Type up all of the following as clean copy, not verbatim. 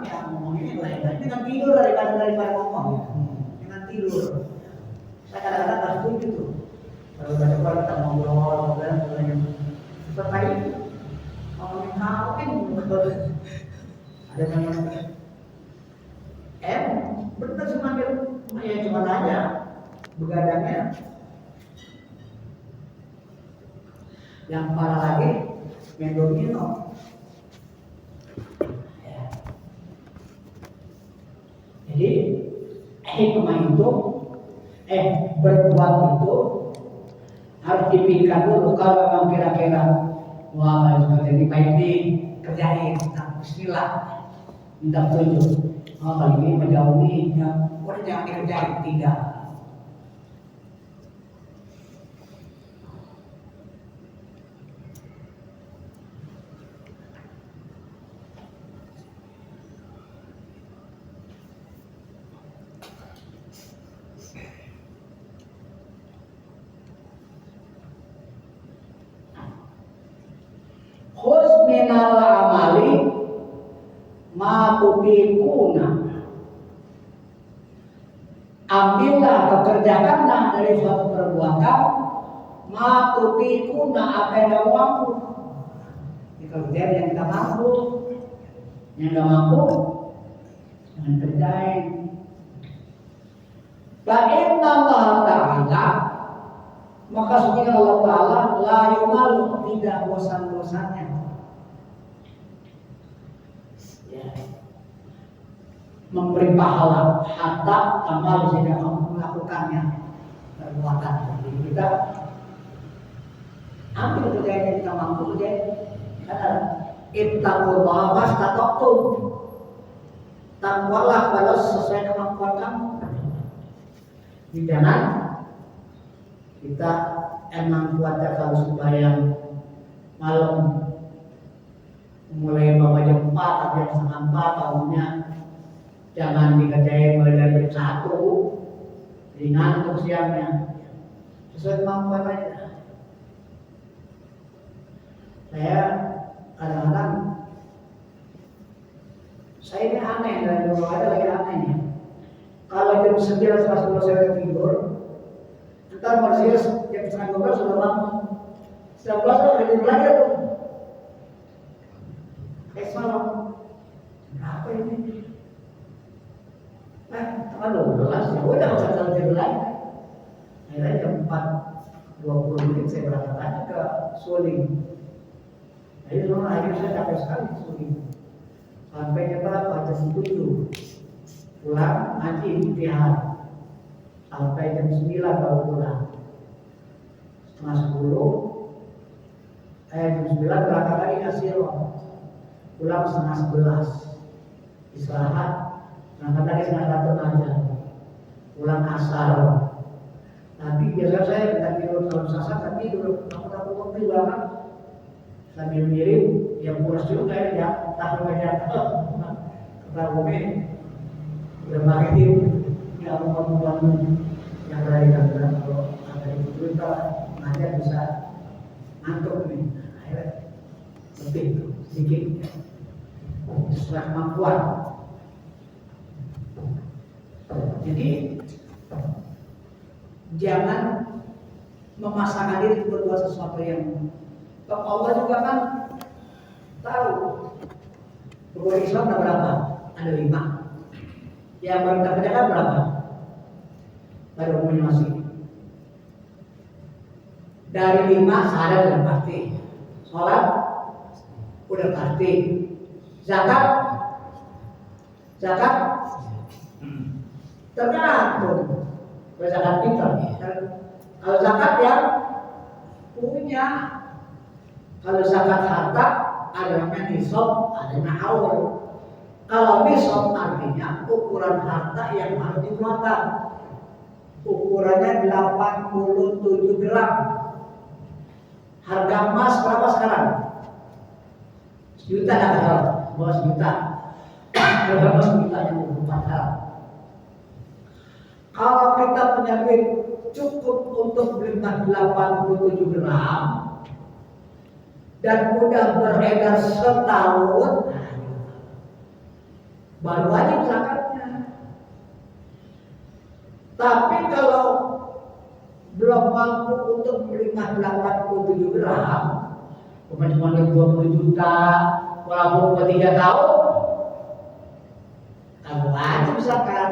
yang ngomongin lain-lain dengan tidur daripada ngomong. Dengan tidur. Saya kadang-kadang nggak setuju tuh. Kalau baca Quran kita ngobrol yang seperti itu, ngomongin kawin, ada yang benar semakin ya cuma aja begadangnya. Yang parah lagi mendomino. Ya. Jadi hikmah itu berbuat itu harus dipikirkan dulu. Kalau memang kira-kira wah seperti ini baik nih kerjain, bismillah minta petunjuk. Kali ini menjauhi yang jangan dikerjain, tidak. Minal amali ma tutikuna. Ambillah, kerjakanlah dari suatu perbuatan ma tutikuna, apa yang kamu mampu. Kerjaan yang kita mampu, yang nggak mampu jangan kerjain. Fa inna Allah Ta'ala, maka sesungguhnya Allah Ta'ala la yumalu, tidak bosan-bosannya. Memberi pahala hatta amal sehingga kamu melakukannya perbuatan. Jadi kita ambil kerjaan yang kita mampu kerjain. Ittaqullah mastata'tum, takwalah balas sesuai kemampuan kamu. Jangan kita emang kuatnya kalau supaya malam mulai bawa jam 4 atau jam setengah 4 tahunnya jangan dikerjain mulai dari jam 1 jadi ngantuk siangnya, sesuai kemampuan aja. Saya kadang-kadang saya ini aneh, dari dulu ada lagi anehnya. Kalau jam 9 setelah 10 saya tidur, ntar manusia jam setengah 12 sudah bangun, 11 saya tidur lagi tuh. Malam berapa ini? Tanggal 12 ya udah nggak usah tidur lagi. Akhirnya jam 4:20 saya berangkat lagi ke Suling. Jadi dulu akhirnya saya capek sekali ke Suling. Sampai jam berapa? Jam 7. Pulang ngaji istirahat. Sampai jam 9 baru pulang. Setengah 10. Jam 9 berangkat lagi ke Silom. Pulang setengah 11, istirahat, berangkat lagi setengah 1 ngajar, pulang asar. Tapi biasa saya tidak tidur kalau sasar, tapi tidur aku waktu banget sambil miring, yang pulas juga ya, tak banyak kata umi, udah pakai tim, yang mau yang dari kantor kalau ada itu kita ngajar bisa ngantuk nih, akhirnya lebih sedikit sesuai kemampuan. Jadi jangan memaksakan diri untuk berbuat sesuatu yang Allah juga kan tahu. Rukun Islam ada berapa? Ada 5. Yang baru kita kerjakan berapa? Pada umumnya masih. Dari 5 syahadat sudah pasti. Sholat udah pasti. Zakat tergantung. Zakat fitrah. Kalau zakat yang punya, kalau zakat harta ada namanya nisab, ada namanya haul. Kalau nisab artinya ukuran harta yang harus dikeluarkan. Ukurannya 87 gram. Harga emas berapa sekarang? 1 juta dah kalau bawah 1 juta. Berapa 1 juta yang 24 gram. Kalau kita punya duit cukup untuk beli 87 gram dan udah beredar setahun, baru wajib zakatnya. Tapi kalau belum mampu untuk menerima 87 gram, cuma 20 juta, walaupun 3 tahun, kalau wajib zakat,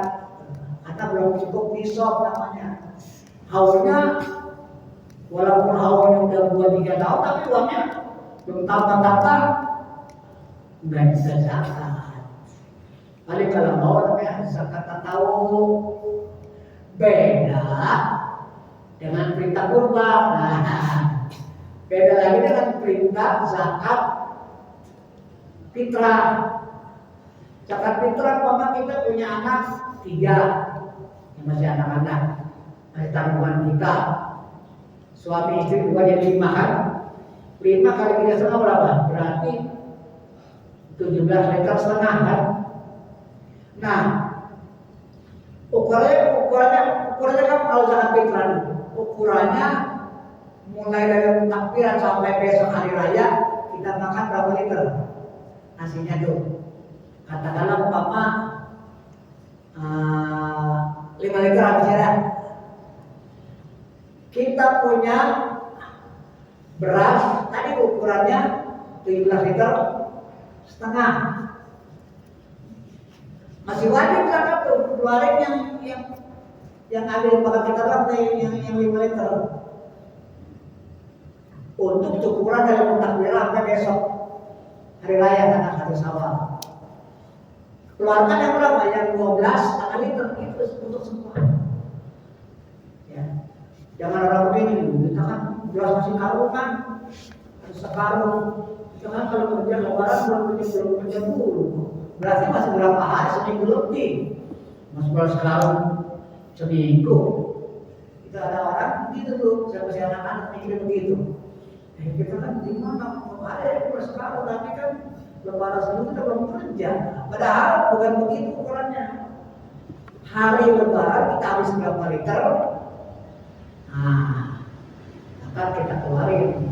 karena belum cukup nisab namanya. Haulnya, walaupun haulnya udah 2-3 tahun, tapi uangnya belum tambah-tambah, nggak bisa zakat. Paling kalau mau namanya zakat tahu beda dengan perintah kurban. Nah, beda lagi dengan perintah zakat fitrah. Zakat fitrah, mama kita punya anak 3 yang masih anak-anak, masih tanggungan kita. Suami istri 2 jadi 5 kan? 5 kali 3,5 berapa? Berarti 17 liter setengah kan? Nah, ukurannya kan kalau zakat fitrah, ukurannya mulai dari takbiran sampai besok hari raya kita makan berapa liter nasinya tuh. Katakanlah umpama 5 liter habisnya. Kita punya beras tadi ukurannya 17 liter setengah. Masih wajib zakat tuh, keluarin yang ada di pakai kita yang 5 liter. Untuk cukuran dalam takbiran sampai besok hari raya tanggal 1 Syawal. Keluarkan yang berapa? Yang 12,5 liter itu untuk semua. Ya. Jangan orang begini, kita kan beras masih karung kan, sekarung. Jangan kalau kerja lebaran belum kerja dulu. Berarti masih berapa hari, seminggu lebih. Masih beras karung seminggu. Kita ada orang begitu tuh, saya masih anak-anak mikir begitu. Kita kan di mana? Ada beras karung, tapi kan lebaran seminggu kita belum kerja. Padahal bukan begitu ukurannya. Hari lebaran kita habis berapa liter? Nah, akan kita keluarin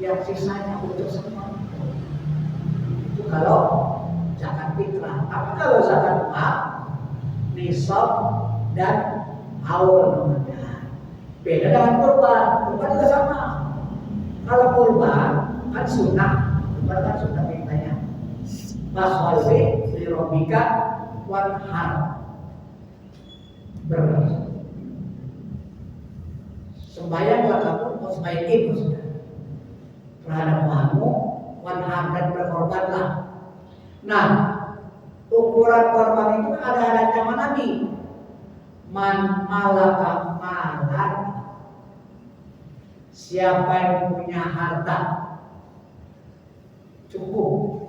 yang sisanya untuk semua. Itu kalau zakat fitrah. Tapi kalau zakat mal, nisab dan haul namanya. Beda dengan kurban. Kurban juga sama. Kalau kurban kan sunnah, kurban kan sunnah perintahnya. Maswalwi lirobika wanhar. Sembayanglah kamu, mau sembahyang itu sudah terhadap Tuhanmu, wanhar dan berkorbanlah. Nah, ukuran korban itu ada zaman Nabi. Man malaka malan, siapa yang punya harta cukup,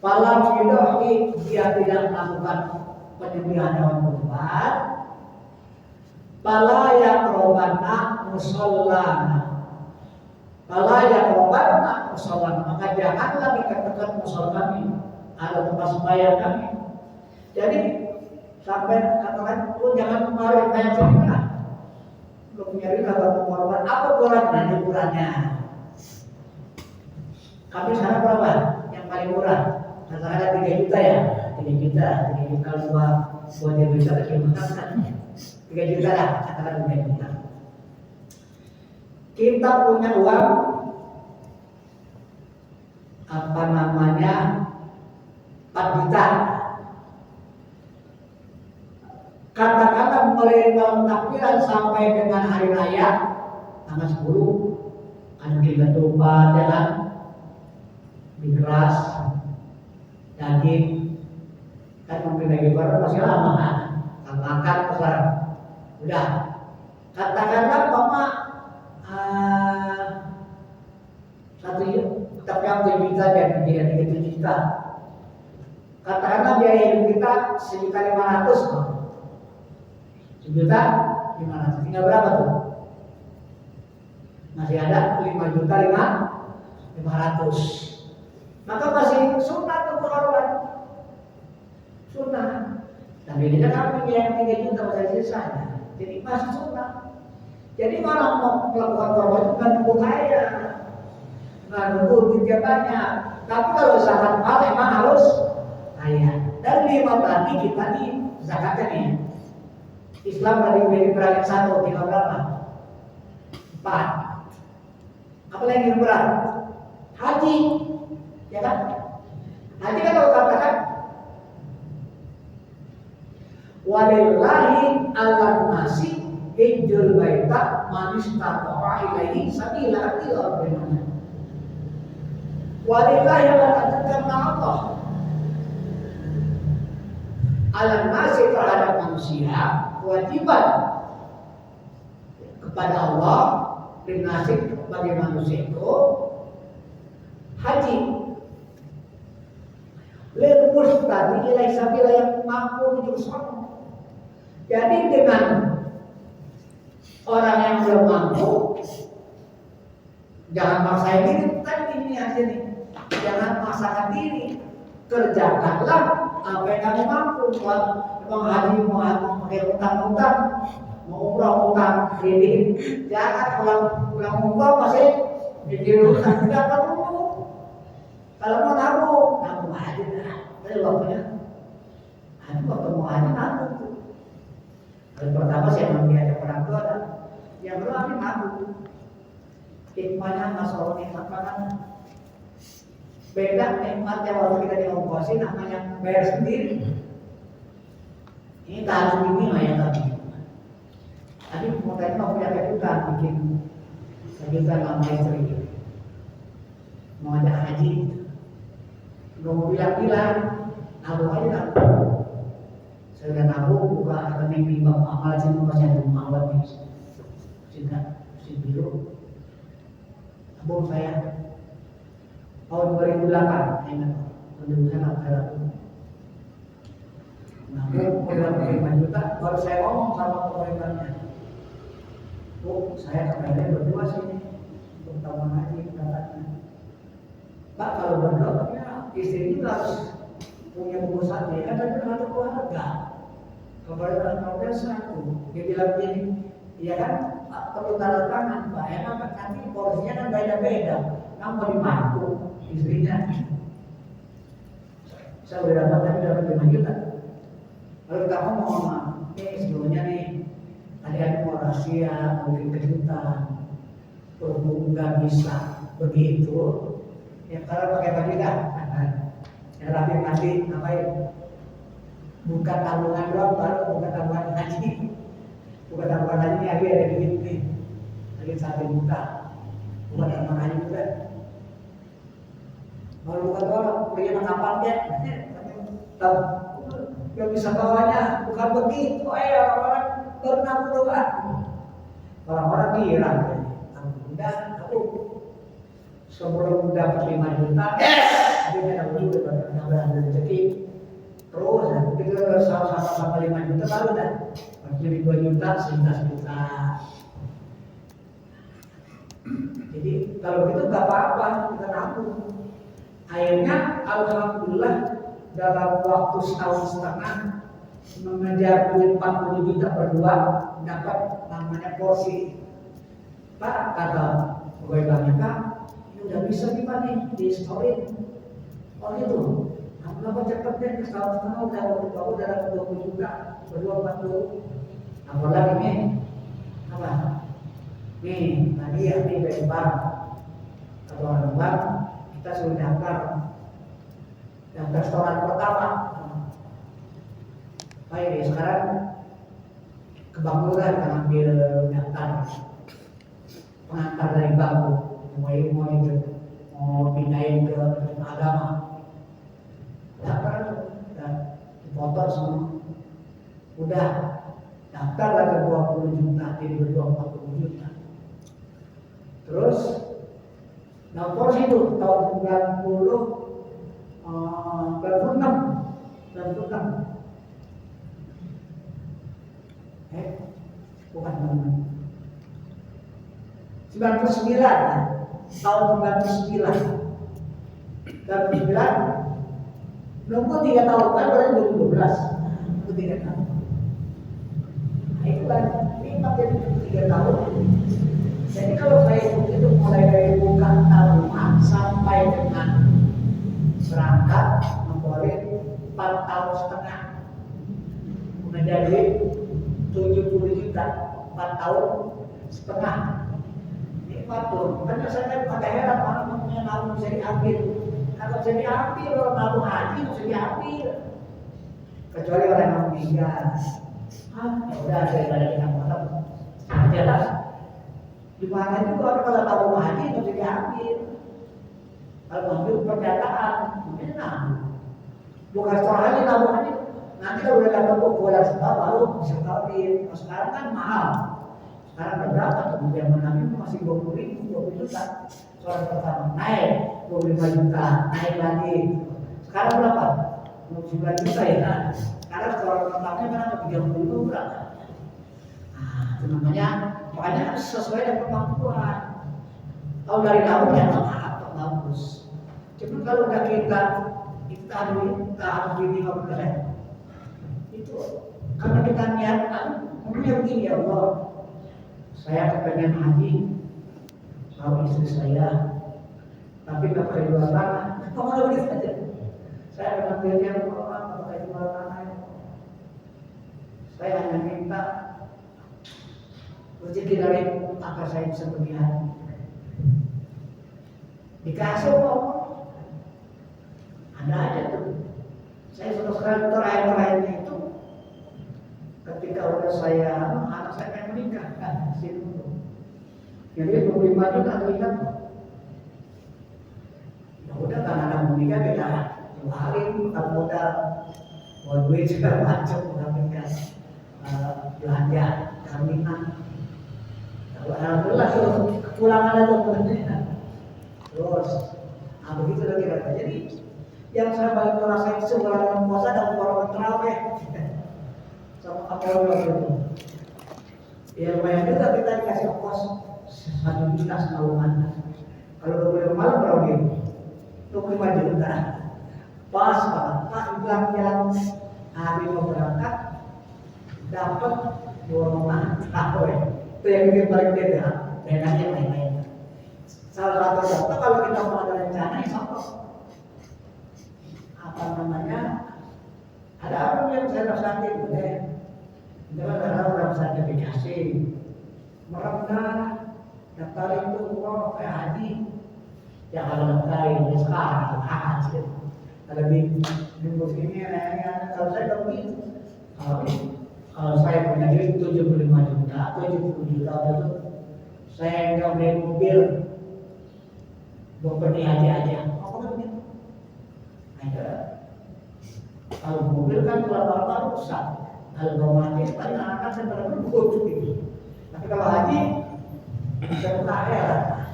falam yudohi, dia tidak melakukan penyembelihan hewan kurban, fala yaqrabanna musallana, fala yaqrabanna musallana, maka janganlah dekat-dekat musol kami atau tempat sembahyang kami. Jadi sampai katakan lu jangan kemarin kayak sini lah, lu punya duit atau korban apa ukurannya? Kami sana berapa? Yang paling murah katakanlah 3 juta ya, 3 juta buat dia bisa bagaimana? 3 juta lah, katakan 3 juta. Kita punya uang apa namanya 4 juta. Katakanlah mulai tahun takbiran sampai dengan hari raya tanggal 10 kan kita tumpah jalan beras, daging, kan mungkin daging baru masih lama kan, makan besar. Udah, katakanlah mama 1 juta, tapi yang 7 juta dan 3 juta. Katakanlah biaya hidup kita 1.500.000. 1.500.000, tinggal berapa tuh? Masih ada 5.500.000. Maka masih sunnah tuh korban. Sunnah. Dan bedanya kami yang 3 juta masih sisanya. Jadi masih sunnah. Jadi orang mau melakukan korban itu kan nunggu kaya, nggak nunggu duitnya banyak. Tapi kalau zakat mal memang harus kaya. Dan 5 tadi kita di zakatnya nih. Islam tadi udah dikurangin 1, tinggal berapa? 4. Apa lagi yang kurang? Haji, ya kan? Haji kan kalau katakan walillahi 'alan nasi hijjul baita man istata'a ilaihi sabila ila rabbih. Walillahi 'alan Allah. 'Alan nasi terhadap manusia kewajiban kepada Allah dan nasib bagi manusia itu haji. Lelus tadi ilai sabila yang mampu menuju sono. Jadi dengan orang yang belum mampu, jangan maksain diri. Tadi ini akhirnya, jangan maksakan diri. Kerjakanlah apa yang kamu mampu. Mau haji, mau pakai utang-utang, mau umrah utang kredit. Jangan pulang umrah masih jadi utang, tidak perlu. Kalau mau nabung aja dah. Tapi waktunya, waktu mau haji nabung. Yang pertama saya mengajak orang tua, yang kedua kami nabung. Hikmahnya masalah nikmat makanan. Beda nikmatnya waktu kita diongkosin, namanya bayar sendiri. Ini tahan ini lah yang tadi. Tadi mau tadi mau punya kejutan bikin kejutan sama istri. Mau ajak haji, mau bilang-bilang, nabung aja nabung. Saya udah nabung buka rekening di bank amal sini masih ada amal di sini biru. Nabung saya tahun 2008 ingat 2008 nabung berapa 5 juta baru saya ngomong sama pemerintahnya. Bu, saya kemarin berdua sini untuk taman haji pendapatnya. Pak kalau berdua ya istri itu harus punya buku satu ya kan ada satu keluarga. Kepada keluarga satu, dia bilang gini, ya kan perlu tanda tangan Pak, ya kan nanti porsinya kan beda-beda. Kamu mau dimampu istrinya. Saya udah dapat 5 juta. Lalu kamu mau sama, sebelumnya nih, tadi aku mau rahasia, mau bikin kejutan, berhubung nggak bisa begitu. Ya kalau pakai baju dah, ya rapi nanti ngapain? Bukan tabungan doang, baru bukan tabungan haji. Bukan tabungan haji ini ada duit nih, lagi 1 juta. Bukan tabungan haji juga. Kalau bukan doang, pergi kapan dia? Tahu, nggak bisa bawanya. Bukan begitu, orang-orang baru nabung doang. Orang-orang kira, udah aku sebelum dapat 5 juta, dia nabung juga pada rezeki. Terus, begitu sama-sama 5 juta baru dah. Jadi 2 juta, 11 juta. Jadi kalau begitu gak apa-apa, kita nabung. Akhirnya alhamdulillah dalam waktu setahun setengah mengejar duit 40 juta berdua dapat namanya porsi. Pak kata pegawai banknya, Kak ini udah bisa nih Pak nih di story. Oh itu. Kenapa cepat deh ke setahun setengah udah dapat 20 juta berdua 40. Apalagi nih apa? Nih tadi ya nih dari bank atau orang bank kita suruh daftar setoran pertama. Baik sekarang ke bank dulu kan ambil daftar pengantar dari bank mau pindahin ke agama. Daftar dan dipotong semua. Udah daftar lagi 20 juta jadi berdua 40 juta. Terus nomor itu tahun 96 bukan 99 tahun 99 nunggu 3 tahun kan berarti 2012 nunggu 3 tahun. Nah itu kan nikmat jadi 3 tahun. Jadi kalau saya itu mulai dari buka tabungan sampai dengan berangkat memboleh 4 tahun tahun setengah menjadi 70 juta 4 tahun setengah. Ini faktor. Karena saya kan pada heran mana punya nabung bisa diambil. Kalau bisa diambil, kalau nabung haji bisa diambil. Kecuali orang yang meninggal. Ya udah daripada kita potong. Jelas. Di mana juga orang kalau nabung haji bisa diambil. Kalau ngambil pernyataan, mungkin nabung. Bukan setelah haji nabung haji. Nanti kalau udah dapat bulan setahun baru bisa kawin. Sekarang kan mahal. Sekarang berapa? Kemudian Nabi masih 20 juta. Seorang pertama naik 25 juta, naik lagi. Sekarang berapa? 29 juta ya. Sekarang seorang pertamanya berapa? 30 berapa? Nah, itu makanya sesuai dengan kemampuan. Kalau dari nabung ya apa bagus. Cuma kalau udah kita harus di 50%. Itu karena kita niatkan, mungkin begini ya Allah. Saya kepengen haji sama istri saya, tapi nggak pakai jual tanah. Kalau begitu saja, saya akan belajar orang pakai jual tanah. Saya hanya minta rezeki dari apa saya bisa pergi haji. Dikasih kok, ada aja tuh. Saya sudah sekali terakhir itu, ketika udah anak saya pengen menikah kan. Jadi 25 juta terikat. Ya udah karena anak menikah kita jualin kalau modal, mau duit segala macam, mengambilkan belanja, jaminan. Alhamdulillah kekurangan itu sebenarnya. Terus, begitu lagi kira-kira. Jadi yang saya paling merasakan sebulan puasa dan orang terawih sama apa itu. Ya lumayan juga kita dikasih ongkos 1 juta semaluman. Kalau 25 malam berapa gitu? 25 juta. Pas banget. Pak jalan hari mau berangkat dapat 2 rumah. Itu yang bikin paling beda. Bedanya lain-lain. Salah satu contoh kalau kita mau ada rencana, contoh apa namanya? Ada apa yang saya rasakan boleh. Jangan harap sertifikasi, merendah, daftarin itu uang kayak haji, yang kalau daftarin sekarang haji, lebih ini kalau saya udah begitu, kalau saya punya duit 75 juta, 70 juta itu, saya nggak beli mobil, mau pergi haji aja, apa begitu? Ada, kalau mobil kan kalau rusak. Kalau mati, paling anak saya berbuat gitu. Tapi kalau haji, saya ya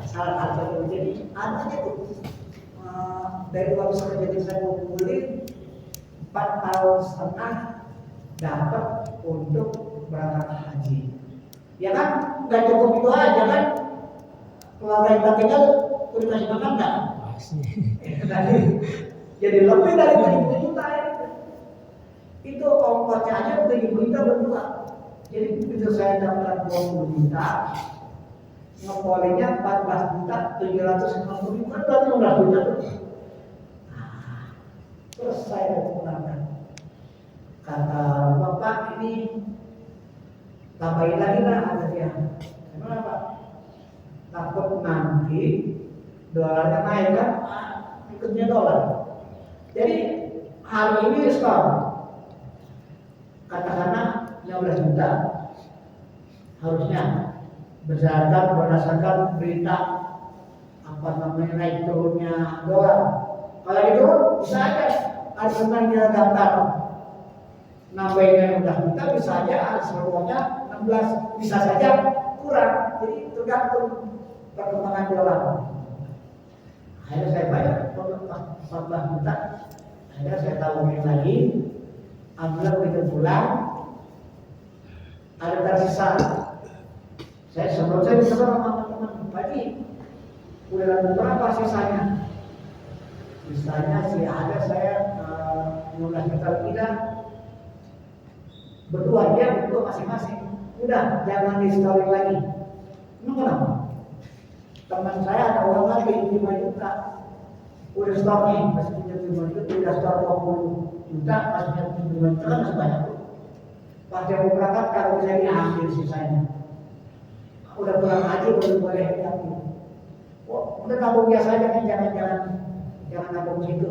salah satu jadi ada itu dari uang kerja saya kumpulin 4 tahun setengah dapat untuk berangkat haji. Ya kan, nggak cukup itu aja kan? Keluarga kita tinggal, udah kasih makan nggak? Jadi lebih dari 20 juta ya. Itu ongkosnya aja udah juta berdua. Jadi begitu saya dapat 20 juta, ngepolinya 14 juta 750 ribu kan berarti 15 juta tuh. Terus saya pulangkan. Kata bapak ini tambahin lagi lah kata dia. Kenapa? Takut nanti dolarnya naik kan, ikutnya dolar. Jadi hari ini diskon. Katakanlah 15 juta harusnya berdasarkan berita apa namanya naik turunnya dolar. Kalau itu bisa aja ada tentang dia daftar nambahnya 15 juta bisa aja ada seluruhnya 16 bisa saja kurang. Jadi tergantung perkembangan dolar. Akhirnya saya bayar 14 juta. Akhirnya saya tabungin lagi. Alhamdulillah begitu pulang ada tersisa. Saya sebelum saya bisa sama teman-teman pagi udah berapa sisanya? Sisanya sih ada saya 15 juta tidak berdua dia berdua masing-masing. Udah jangan di-story lagi. Ini kenapa? Teman saya ada uang lagi 5 juta. Udah store nih masih punya 5 juta udah store 20. juta, masuknya 75 juta kan masih banyak. Pas dia mau berangkat kalau saya diambil sisanya. Udah pulang haji baru boleh diambil. Oh, udah nabung biasa aja kan, jangan nabung situ.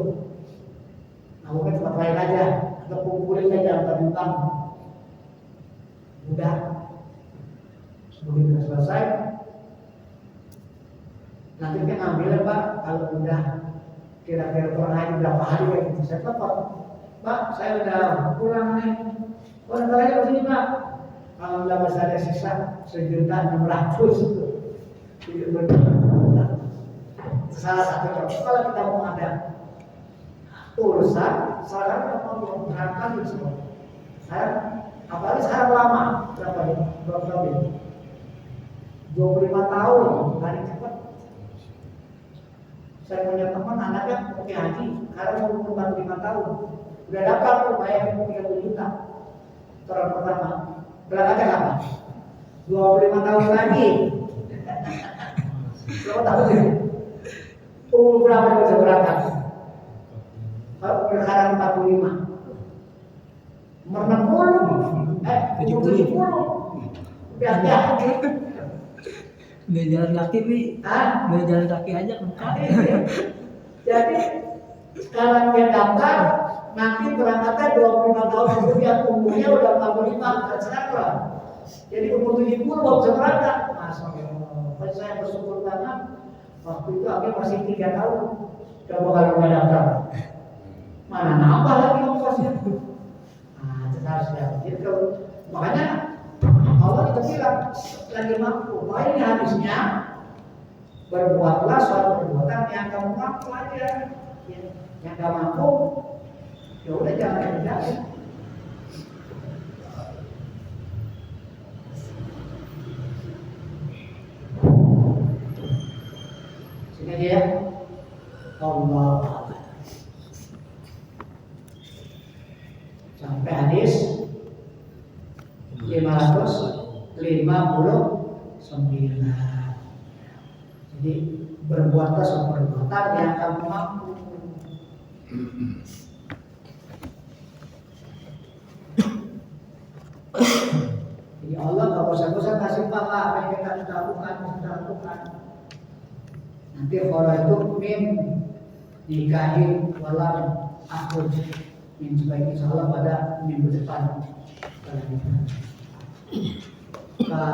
Nabungnya tempat lain aja, atau kumpulin aja tentang udah. Begitu selesai, nanti kita ngambil Pak, kalau udah kira-kira pernah berapa hari ya gitu. Saya telepon, Pak, saya udah pulang nih. Oh, nanti aja kesini Pak. Alhamdulillah masih ada sisa 1.600.000. Salah satu contoh kalau kita mau ada urusan, salah satu berangkat itu semua. Saya, apalagi sekarang lama, berapa tahun? 25 tahun, paling cepat. Saya punya teman anaknya mau haji, sekarang mau 45 tahun, udah dapat tuh bayar 30 juta. Orang pertama, berangkatnya kapan? 25 tahun lagi. Berapa tahun ya? Umur berapa bisa berangkat? Sekarang 45. Umur 60, umur 70. Hati-hati. Nggak jalan kaki, Pi. Nggak jalan kaki aja kan. Jadi sekarang dia daftar, nanti berangkatnya 25 tahun kemudian umurnya udah 45 kan sekarang. Jadi umur 70 baru bisa berangkat. Masya saya bersyukur banget. Waktu itu aku masih 3 tahun. Coba kalau nggak daftar, mana nambah lagi ongkosnya. Nah, itu harus ya. Jadi kalau makanya Allah itu bilang lagi mampu. Wah ini habisnya berbuatlah suatu perbuatan yang kamu mampu aja. Yang gak mampu, ya udah jangan kerjain. Sini aja ya. Allah. Sampai hadis 559. Jadi berbuatlah suatu perbuatan yang kamu mampu. Jadi Allah nggak bosan-bosan kasih pahala apa yang kita sudah lakukan. Nanti kalau itu mim nikahin walam aku min sebaik insya Allah pada minggu depan. Kalau